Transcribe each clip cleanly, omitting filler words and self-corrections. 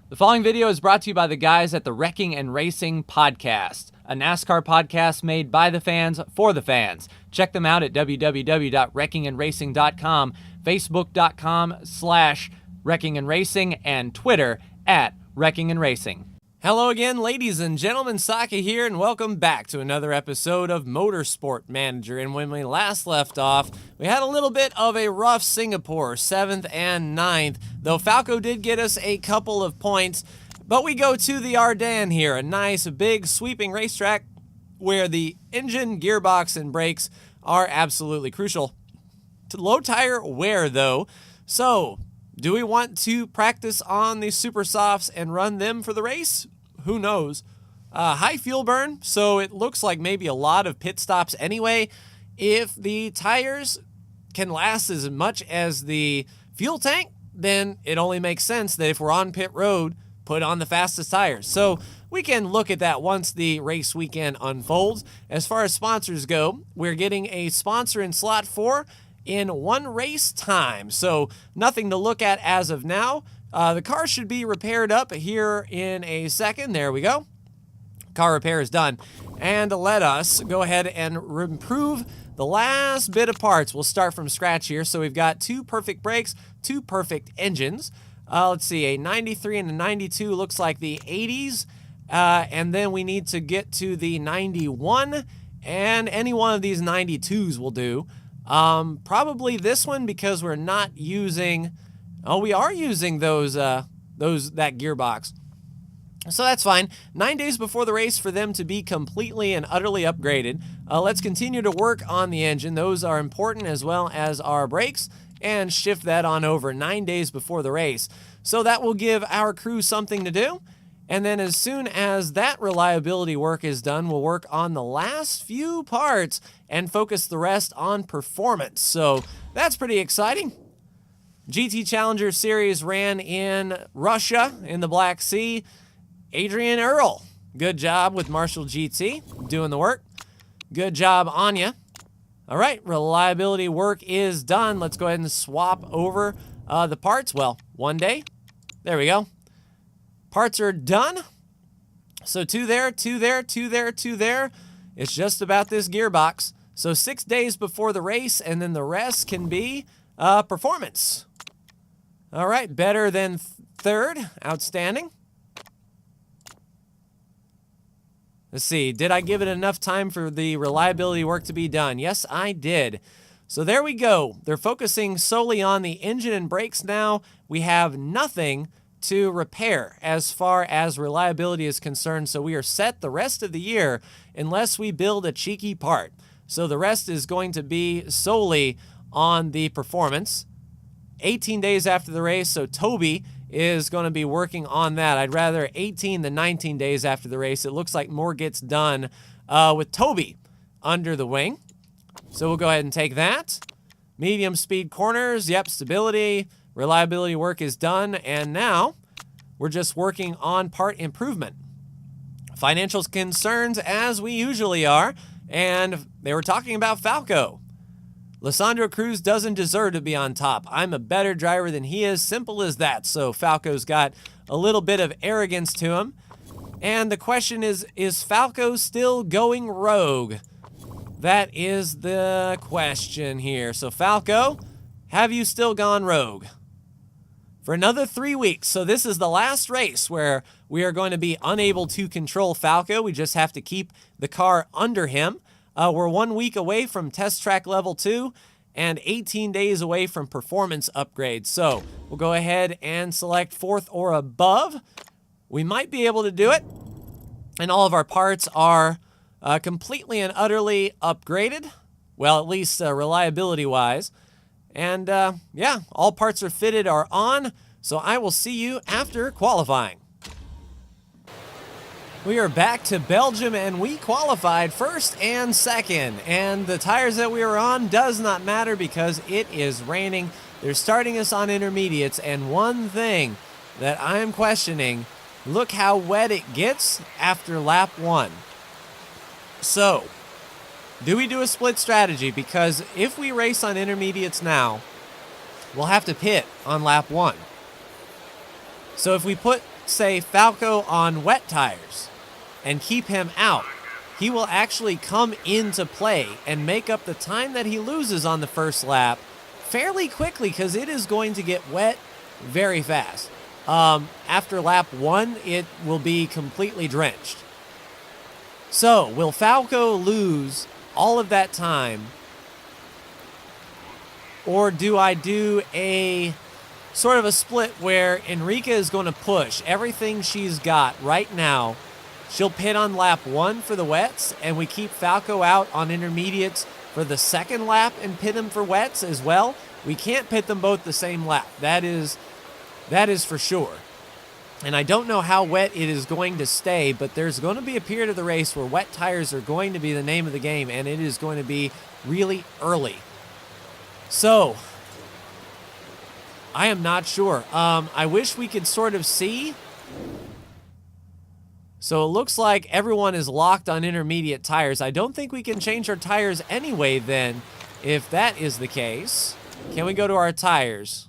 The following video is brought to you by the guys at the Wrecking and Racing Podcast, a NASCAR podcast made by the fans for the fans. Check them out at www.wreckingandracing.com, facebook.com/wreckingandracing, and Twitter at Wrecking and Racing. Hello again, ladies and gentlemen, Saki here, and welcome back to another episode of Motorsport Manager. And when we last left off, we had a little bit of a rough Singapore, 7th and 9th, though Falco did get us a couple of points. But we go to the Ardennes here, a nice, big, sweeping racetrack where the engine, gearbox, and brakes are absolutely crucial to low tire wear, though. So, do we want to practice on the super softs and run them for the race? Who knows? High fuel burn, so it looks like maybe a lot of pit stops anyway. If the tires can last as much as the fuel tank, then it only makes sense that if we're on pit road, put on the fastest tires. So we can look at that once the race weekend unfolds. As far as sponsors go, we're getting a sponsor in slot 4 in one race time, so nothing to look at as of now. The car should be repaired up here in a second. There we go. Car repair is done. And let us go ahead and improve the last bit of parts. We'll start from scratch here. So we've got 2 perfect brakes, 2 perfect engines. Let's see, a 93 and a 92 looks like the 80s. And then we need to get to the 91, and any one of these 92s will do. Probably this one, because we're not using, we are using that gearbox. So that's fine. 9 days before the race for them to be completely and utterly upgraded. Let's continue to work on the engine. Those are important, as well as our brakes, and shift that on over 9 days before the race. So that will give our crew something to do. And then as soon as that reliability work is done, we'll work on the last few parts and focus the rest on performance. So that's pretty exciting. GT Challenger Series ran in Russia, in the Black Sea. Adrian Earl, good job with Marshall GT, doing the work. Good job, Anya. All right, reliability work is done. Let's go ahead and swap over the parts. Well, one day. There we go. Parts are done. So 2 there, 2 there, 2 there, 2 there. It's just about this gearbox. So 6 days before the race, and then the rest can be performance. All right, better than third. Outstanding. Let's see, did I give it enough time for the reliability work to be done? Yes, I did. So there we go. They're focusing solely on the engine and brakes now. We have nothing to repair as far as reliability is concerned, so we are set the rest of the year unless we build a cheeky part. So the rest is going to be solely on the performance. 18 days after the race, so Toby is going to be working on that. I'd rather 18 than 19 days after the race. It looks like more gets done with Toby under the wing. So we'll go ahead and take that. Medium speed corners, yep, stability, reliability work is done, and now we're just working on part improvement. Financial concerns, as we usually are, and they were talking about Falco. Lissandro Cruz doesn't deserve to be on top. I'm a better driver than he is, simple as that. So Falco's got a little bit of arrogance to him. And the question is Falco still going rogue? That is the question here. So Falco, have you still gone rogue? For another 3 weeks. So this is the last race where we are going to be unable to control Falco. We just have to keep the car under him. We're 1 week away from test track level 2 and 18 days away from performance upgrades. So we'll go ahead and select 4th or above. We might be able to do it. And all of our parts are completely and utterly upgraded. Well, at least reliability-wise. And yeah, all parts are fitted, are on. So I will see you after qualifying. We are back to Belgium, and we qualified 1st and 2nd. And the tires that we were on does not matter because it is raining. They're starting us on intermediates, and one thing that I am questioning, look how wet it gets after lap 1. So, do we do a split strategy? Because if we race on intermediates now, we'll have to pit on lap 1. So if we put, say, Falco on wet tires and keep him out, he will actually come into play and make up the time that he loses on the first lap fairly quickly, because it is going to get wet very fast. After lap 1, it will be completely drenched. So, will Falco lose all of that time? Or do I do a sort of a split where Enrica is going to push everything she's got right now? She'll pit on lap 1 for the wets, and we keep Falco out on intermediates for the second lap and pit him for wets as well. We can't pit them both the same lap. That is for sure. And I don't know how wet it is going to stay, but there's going to be a period of the race where wet tires are going to be the name of the game, and it is going to be really early. So, I am not sure. I wish we could sort of see. So it looks like everyone is locked on intermediate tires. I don't think we can change our tires anyway then, if that is the case. Can we go to our tires?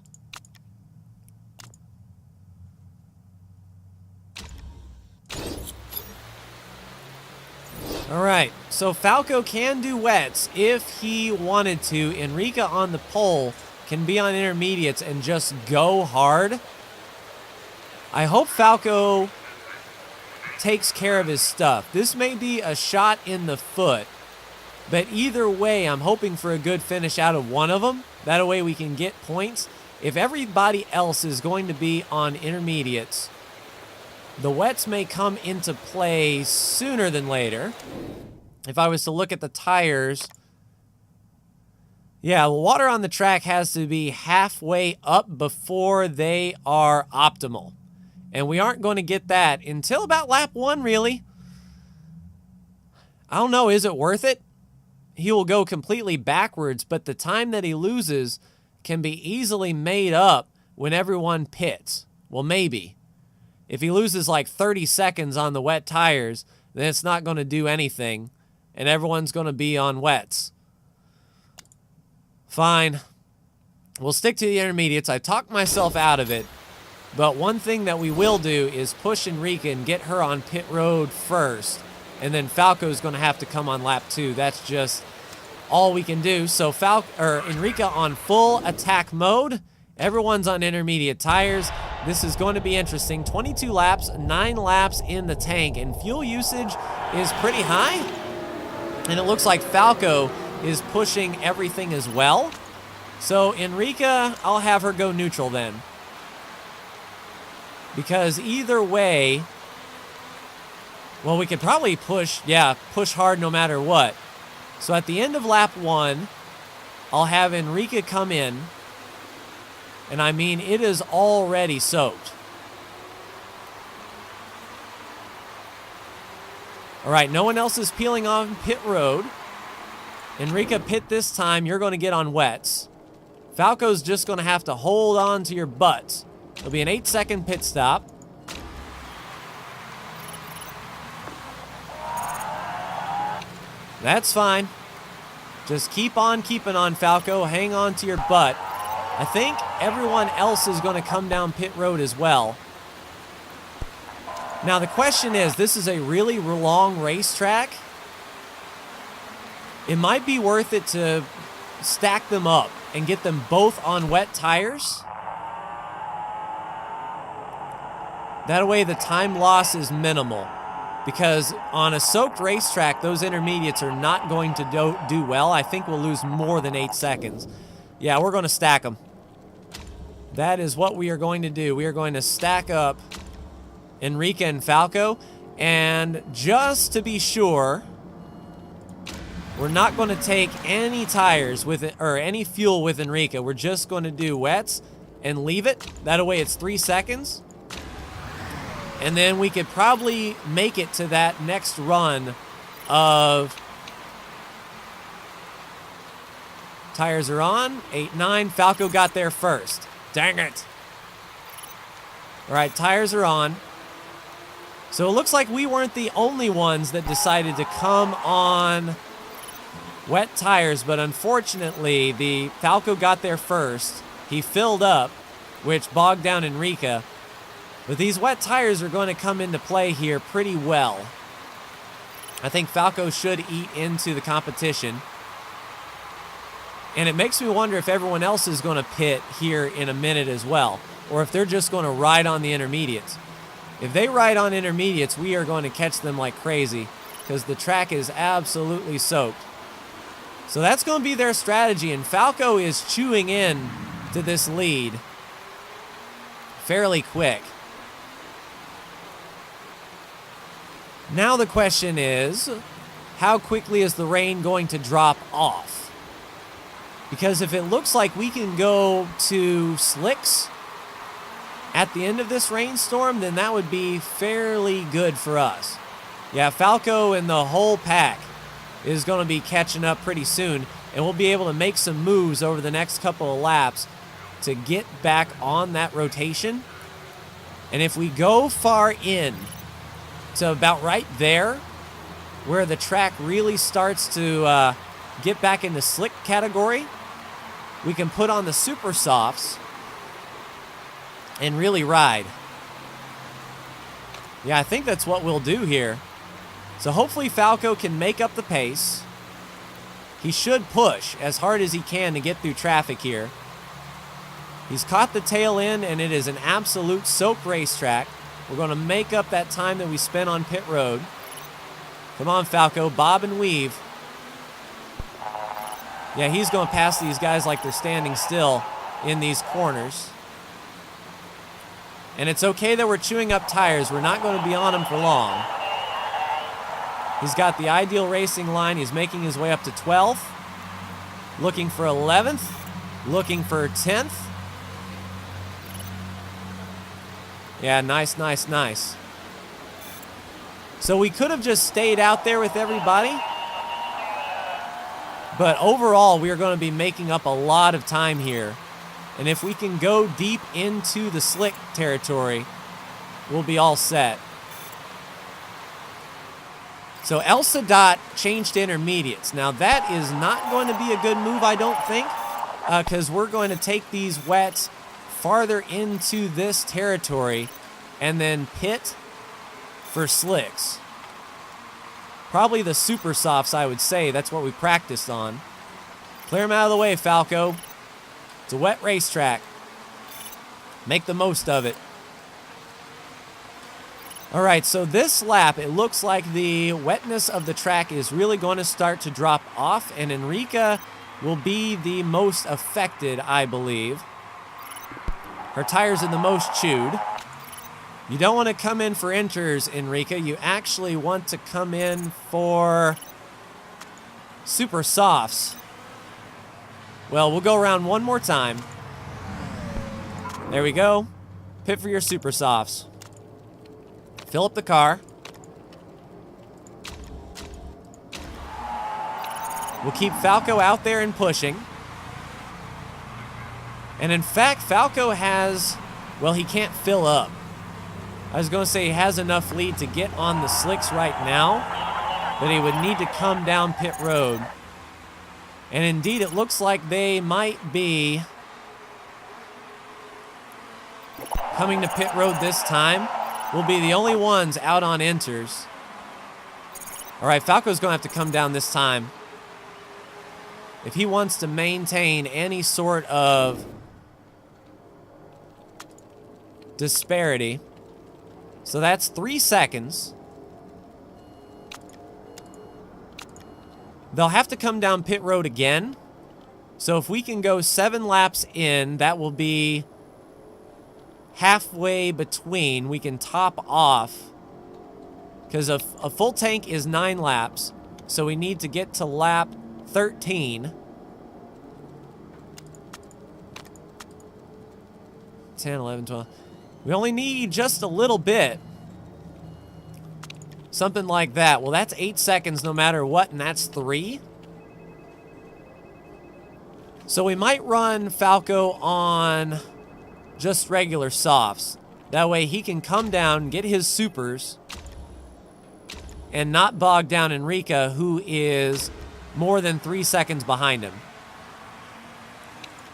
All right, so Falco can do wets if he wanted to. Enrica on the pole can be on intermediates and just go hard. I hope Falco takes care of his stuff. This may be a shot in the foot, but either way, I'm hoping for a good finish out of one of them. That way we can get points. If everybody else is going to be on intermediates, the wets may come into play sooner than later. If I was to look at the tires, yeah, the water on the track has to be halfway up before they are optimal. And we aren't going to get that until about lap 1, really. I don't know, is it worth it? He will go completely backwards, but the time that he loses can be easily made up when everyone pits. Well, maybe. If he loses like 30 seconds on the wet tires, then it's not going to do anything, and everyone's going to be on wets. Fine. We'll stick to the intermediates. I talked myself out of it, but one thing that we will do is push Enrica and get her on pit road first, and then Falco's going to have to come on lap 2. That's just all we can do. So Enrica on full attack mode. Everyone's on intermediate tires. This is going to be interesting. 22 laps, 9 laps in the tank, and fuel usage is pretty high. And it looks like Falco is pushing everything as well. So Enrica, I'll have her go neutral then. Because either way, well, we could probably push hard no matter what. So at the end of lap 1, I'll have Enrica come in. And I mean, it is already soaked. All right, no one else is peeling on pit road. Enrica, pit this time. You're going to get on wets. Falco's just going to have to hold on to your butts. It'll be an 8-second pit stop. That's fine. Just keep on keeping on, Falco. Hang on to your butt. I think everyone else is going to come down pit road as well. Now the question is, this is a really long racetrack. It might be worth it to stack them up and get them both on wet tires. That way the time loss is minimal. Because on a soaked racetrack, those intermediates are not going to do well. I think we'll lose more than 8 seconds. Yeah, we're going to stack them. That is what we are going to do. We are going to stack up Enrica and Falco. And just to be sure, we're not going to take any tires with it, or any fuel with Enrica. We're just going to do wets and leave it. That way it's 3 seconds. And then we could probably make it to that next run of tires are on. 8, 9. Falco got there first. Dang it. All right, tires are on. So it looks like we weren't the only ones that decided to come on wet tires, but unfortunately, the Falco got there first. He filled up, which bogged down Enrica. But these wet tires are going to come into play here pretty well. I think Falco should eat into the competition. And it makes me wonder if everyone else is going to pit here in a minute as well, or if they're just going to ride on the intermediates. If they ride on intermediates, we are going to catch them like crazy because the track is absolutely soaked. So that's going to be their strategy, and Falco is chewing in to this lead fairly quick. Now the question is, how quickly is the rain going to drop off? Because if it looks like we can go to slicks at the end of this rainstorm, then that would be fairly good for us. Yeah, Falco and the whole pack is going to be catching up pretty soon, and we'll be able to make some moves over the next couple of laps to get back on that rotation. And if we go far in to about right there, where the track really starts to get back into slick category, we can put on the super softs and really ride. Yeah, I think that's what we'll do here. So hopefully Falco can make up the pace. He should push as hard as he can to get through traffic here. He's caught the tail end, and it is an absolute soaked racetrack. We're going to make up that time that we spent on pit road. Come on, Falco, bob and weave. Yeah, he's going to pass these guys like they're standing still in these corners. And it's okay that we're chewing up tires. We're not going to be on him for long. He's got the ideal racing line. He's making his way up to 12th. Looking for 11th. Looking for 10th. Yeah, nice, nice, nice. So we could have just stayed out there with everybody. But overall, we are going to be making up a lot of time here. And if we can go deep into the slick territory, we'll be all set. So El Sadat changed to intermediates. Now that is not going to be a good move, I don't think, because we're going to take these wets farther into this territory and then pit for slicks. Probably the super softs, I would say. That's what we practiced on. Clear them out of the way, Falco. It's a wet racetrack. Make the most of it. All right, so this lap, it looks like the wetness of the track is really going to start to drop off, and Enrica will be the most affected, I believe. Her tires are the most chewed. You don't want to come in for inters, Enrica. You actually want to come in for super softs. Well, we'll go around one more time. There we go. Pit for your super softs. Fill up the car. We'll keep Falco out there and pushing. And in fact, Falco has, well, he can't fill up. I was going to say he has enough lead to get on the slicks right now, but he would need to come down pit road. And indeed, it looks like they might be coming to pit road this time. We'll be the only ones out on inters. All right, Falco's going to have to come down this time if he wants to maintain any sort of disparity. So that's 3 seconds. They'll have to come down pit road again. So if we can go 7 laps in, that will be halfway between. We can top off because a full tank is 9 laps. So we need to get to lap 13. 10, 11, 12. We only need just a little bit. Something like that. Well, that's 8 seconds no matter what, and that's 3. So we might run Falco on just regular softs. That way he can come down, get his supers, and not bog down Enrica, who is more than 3 seconds behind him.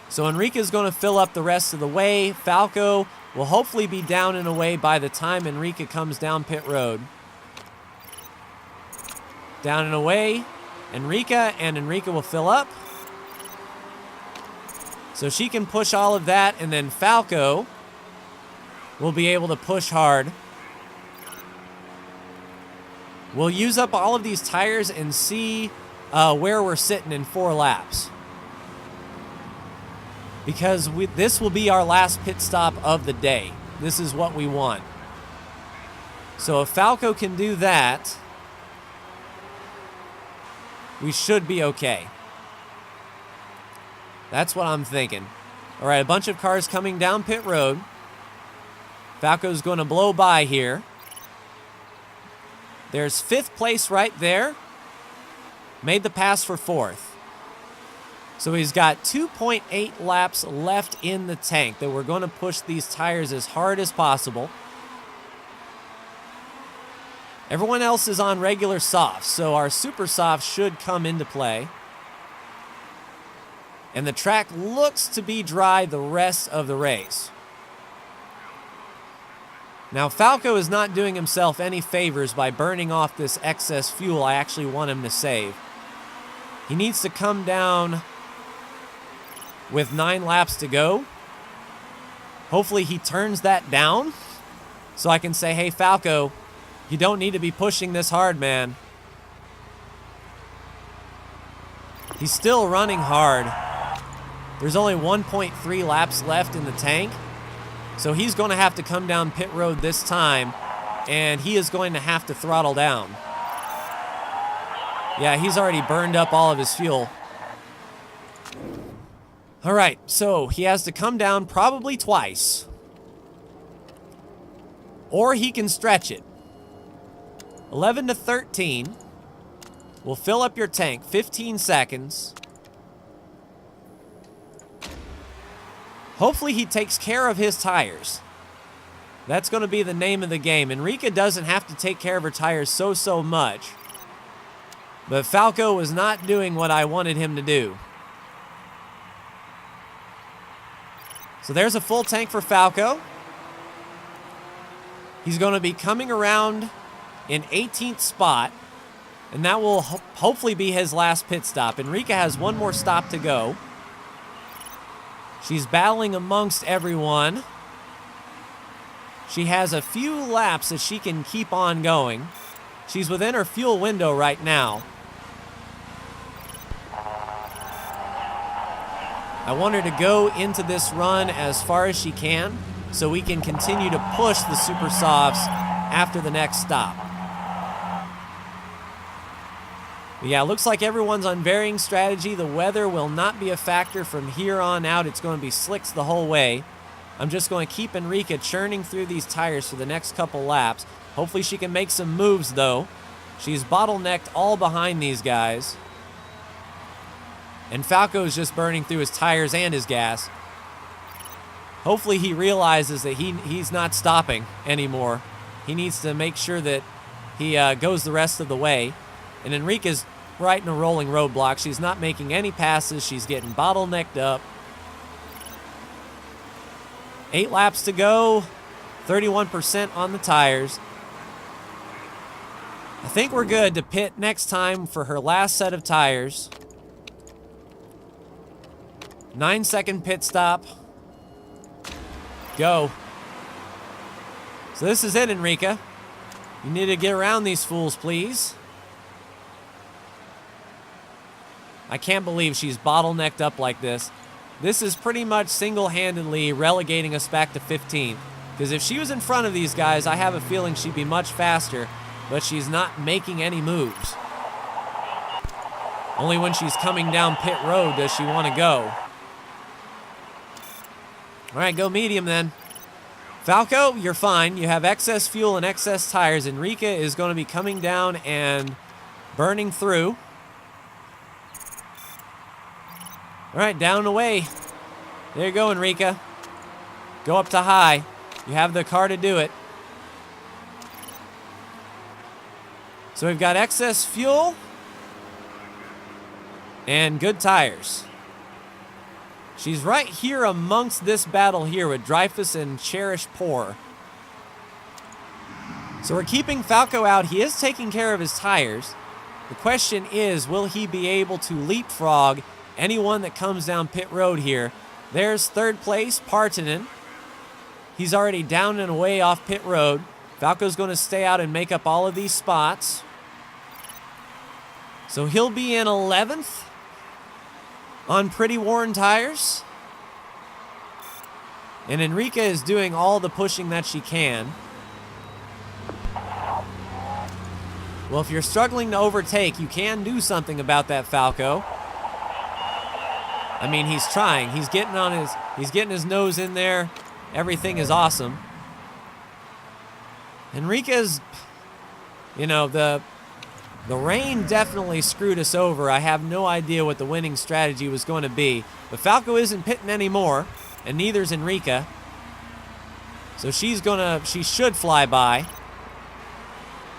So Enrica's going to fill up the rest of the way. Falco will hopefully be down and away by the time Enrica comes down pit road. Down and away, Enrica, and Enrica will fill up. So she can push all of that, and then Falco will be able to push hard. We'll use up all of these tires and see where we're sitting in 4 laps. Because this will be our last pit stop of the day. This is what we want. So if Falco can do that, we should be okay. That's what I'm thinking. All right, a bunch of cars coming down pit road. Falco's going to blow by here. There's 5th place right there. Made the pass for 4th. So he's got 2.8 laps left in the tank that we're going to push these tires as hard as possible. Everyone else is on regular softs, so our super soft should come into play. And the track looks to be dry the rest of the race. Now, Falco is not doing himself any favors by burning off this excess fuel I actually want him to save. He needs to come down with 9 laps to go. Hopefully he turns that down so I can say, hey, Falco, you don't need to be pushing this hard, man. He's still running hard. There's only 1.3 laps left in the tank. So he's going to have to come down pit road this time, and he is going to have to throttle down. Yeah, he's already burned up all of his fuel. All right, so he has to come down probably twice. Or he can stretch it. 11 to 13. We'll fill up your tank, 15 seconds. Hopefully he takes care of his tires. That's going to be the name of the game. Enrica doesn't have to take care of her tires so much. But Falco was not doing what I wanted him to do. So there's a full tank for Falco. He's going to be coming around in 18th spot. And that will hopefully be his last pit stop. Enrica has one more stop to go. She's battling amongst everyone. She has a few laps that she can keep on going. She's within her fuel window right now. I want her to go into this run as far as she can so we can continue to push the super softs after the next stop. But yeah, it looks like everyone's on varying strategy. The weather will not be a factor from here on out. It's going to be slicks the whole way. I'm just going to keep Enrica churning through these tires for the next couple laps. Hopefully she can make some moves, though. She's bottlenecked all behind these guys. And Falco's just burning through his tires and his gas. Hopefully he realizes that he's not stopping anymore. He needs to make sure that he goes the rest of the way. And Enrica's right in a rolling roadblock. She's not making any passes. She's getting bottlenecked up. 8 laps to go. 31% on the tires. I think we're good to pit next time for her last set of tires. 9-second pit stop. Go. So this is it, Enrica. You need to get around these fools, please. I can't believe she's bottlenecked up like this. This is pretty much single-handedly relegating us back to 15th. Because if she was in front of these guys, I have a feeling she'd be much faster. But she's not making any moves. Only when she's coming down pit road does she want to go. All right, go medium then. Falco, you're fine. You have excess fuel and excess tires. Enrica is going to be coming down and burning through. All right, down and away. There you go, Enrica. Go up to high. You have the car to do it. So we've got excess fuel and good tires. She's right here amongst this battle here with Dreyfus and Cherish Poor. So we're keeping Falco out. He is taking care of his tires. The question is, will he be able to leapfrog anyone that comes down pit road here? There's third place, Partanen. He's already down and away off pit road. Falco's going to stay out and make up all of these spots. So he'll be in 11th on pretty worn tires. And Enrica is doing all the pushing that she can. Well, if you're struggling to overtake, you can do something about that, Falco. I mean, he's trying. He's getting his nose in there. Everything is awesome. Enrica's, you know, the rain definitely screwed us over. I have no idea what the winning strategy was going to be. But Falco isn't pitting anymore, and neither's Enrica. So she should fly by.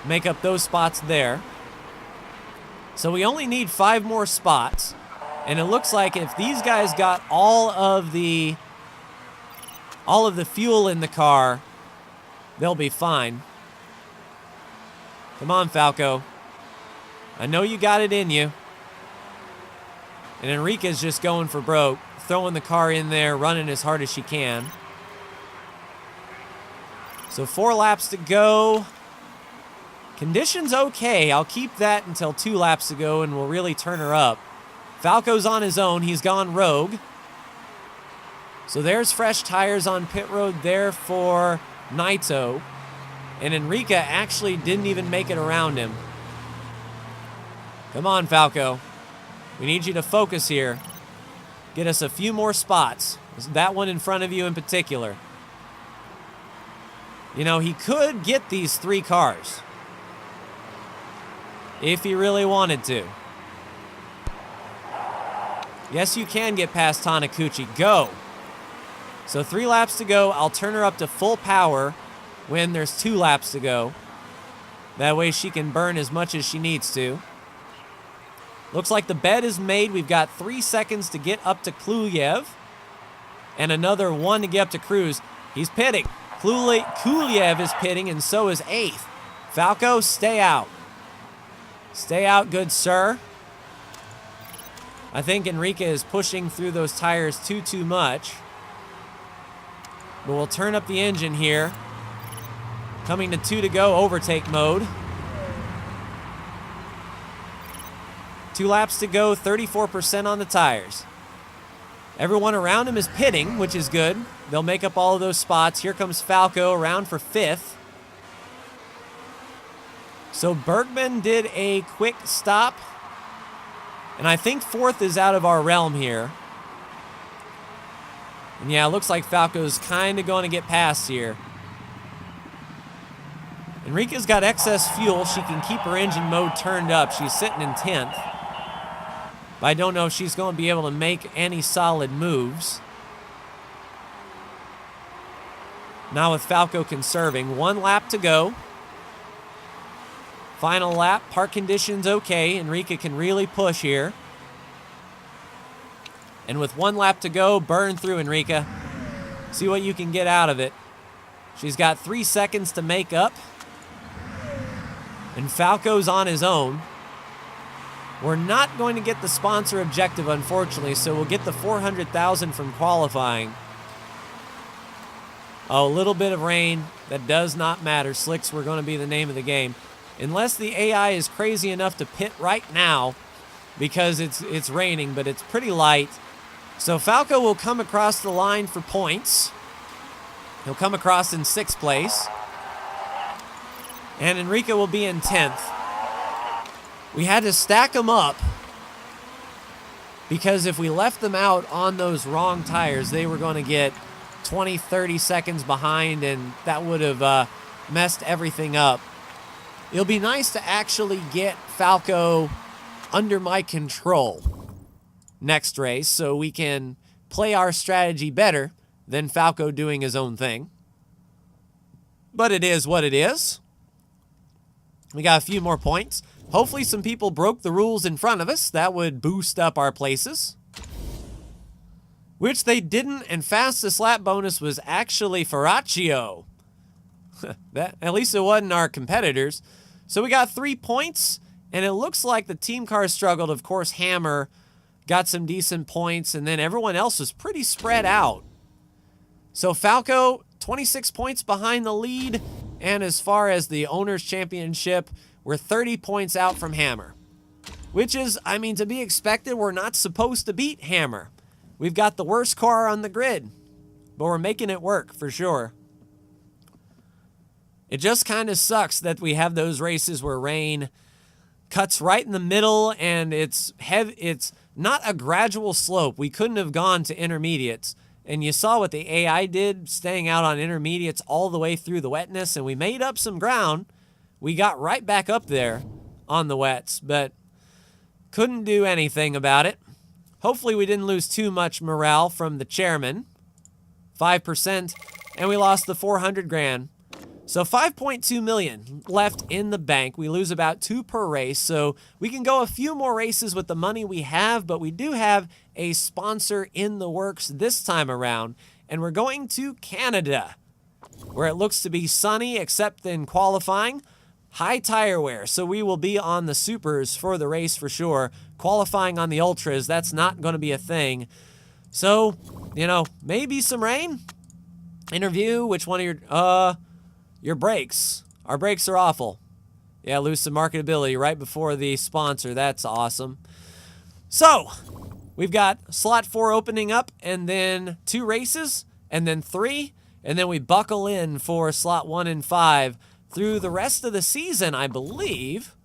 Make up those spots there. So we only need 5 more spots. And it looks like if these guys got all of the fuel in the car, they'll be fine. Come on, Falco. I know you got it in you. And Enrica's just going for broke, throwing the car in there, running as hard as she can. So 4 laps to go. Conditions okay. I'll keep that until 2 laps to go, and we'll really turn her up. Falco's on his own. He's gone rogue. So there's fresh tires on pit road there for Naito. And Enrica actually didn't even make it around him. Come on, Falco. We need you to focus here. Get us a few more spots. That one in front of you in particular. You know, he could get these 3 cars. If he really wanted to. Yes, you can get past Taniguchi. Go. So 3 laps to go. I'll turn her up to full power when there's 2 laps to go. That way she can burn as much as she needs to. Looks like the bed is made. We've got 3 seconds to get up to Kluyev. And another 1 to get up to Cruz. He's pitting. Kuliev is pitting, and so is 8th. Falco, stay out. Stay out, good sir. I think Enrica is pushing through those tires too much. But we'll turn up the engine here. Coming to 2 to go, overtake mode. 2 laps to go, 34% on the tires. Everyone around him is pitting, which is good. They'll make up all of those spots. Here comes Falco around for 5th. So Bergman did a quick stop. And I think 4th is out of our realm here. And yeah, it looks like Falco's kind of going to get past here. Enrica's got excess fuel. She can keep her engine mode turned up. She's sitting in 10th. But I don't know if she's going to be able to make any solid moves. Now with Falco conserving. 1 lap to go. Final lap. Park conditions okay. Enrica can really push here. And with 1 lap to go, burn through, Enrica. See what you can get out of it. She's got 3 seconds to make up. And Falco's on his own. We're not going to get the sponsor objective, unfortunately, so we'll get the 400,000 from qualifying. Oh, a little bit of rain. That does not matter. Slicks were going to be the name of the game. Unless the AI is crazy enough to pit right now because it's raining, but it's pretty light. So Falco will come across the line for points. He'll come across in 6th place. And Enrica will be in 10th. We had to stack them up because if we left them out on those wrong tires, they were going to get 20, 30 seconds behind, and that would have messed everything up. It'll be nice to actually get Falco under my control next race so we can play our strategy better than Falco doing his own thing. But it is what it is. We got a few more points. Hopefully some people broke the rules in front of us. That would boost up our places. which they didn't, and fastest lap bonus was actually Ferraccio. That, at least it wasn't our competitors. So we got 3 points, and it looks like the team cars struggled. Of course, Hammer got some decent points, and then everyone else was pretty spread out. So Falco, 26 points behind the lead, and as far as the Owners' Championship, we're 30 points out from Hammer. Which is, I mean, to be expected. We're not supposed to beat Hammer. We've got the worst car on the grid, but we're making it work for sure. It just kind of sucks that we have those races where rain cuts right in the middle, and it's not a gradual slope. We couldn't have gone to intermediates, and you saw what the AI did, staying out on intermediates all the way through the wetness, and we made up some ground. We got right back up there on the wets, but couldn't do anything about it. Hopefully we didn't lose too much morale from the chairman. 5%, and we lost the 400 grand. So 5.2 million left in the bank. We lose about 2 per race, so we can go a few more races with the money we have, but we do have a sponsor in the works this time around, and we're going to Canada, where it looks to be sunny except in qualifying. High tire wear, so we will be on the supers for the race for sure. Qualifying on the ultras, that's not going to be a thing. So, you know, maybe some rain. Interview, which one of your brakes. Our brakes are awful. Yeah, lose some marketability right before the sponsor. That's awesome. So, we've got slot 4 opening up, and then 2 races, and then 3, and then we buckle in for slot 1 and 5 through the rest of the season, I believe.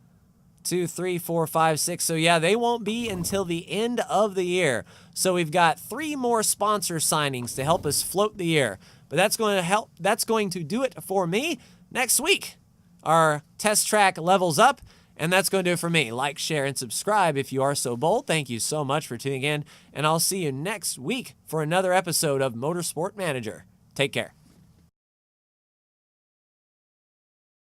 2, 3, 4, 5, 6. So yeah, they won't be until the end of the year. So we've got 3 more sponsor signings to help us float the year. But that's going to help. That's going to do it for me. Next week, our test track levels up, and that's going to do it for me. Like, share, and subscribe if you are so bold. Thank you so much for tuning in, and I'll see you next week for another episode of Motorsport Manager. Take care.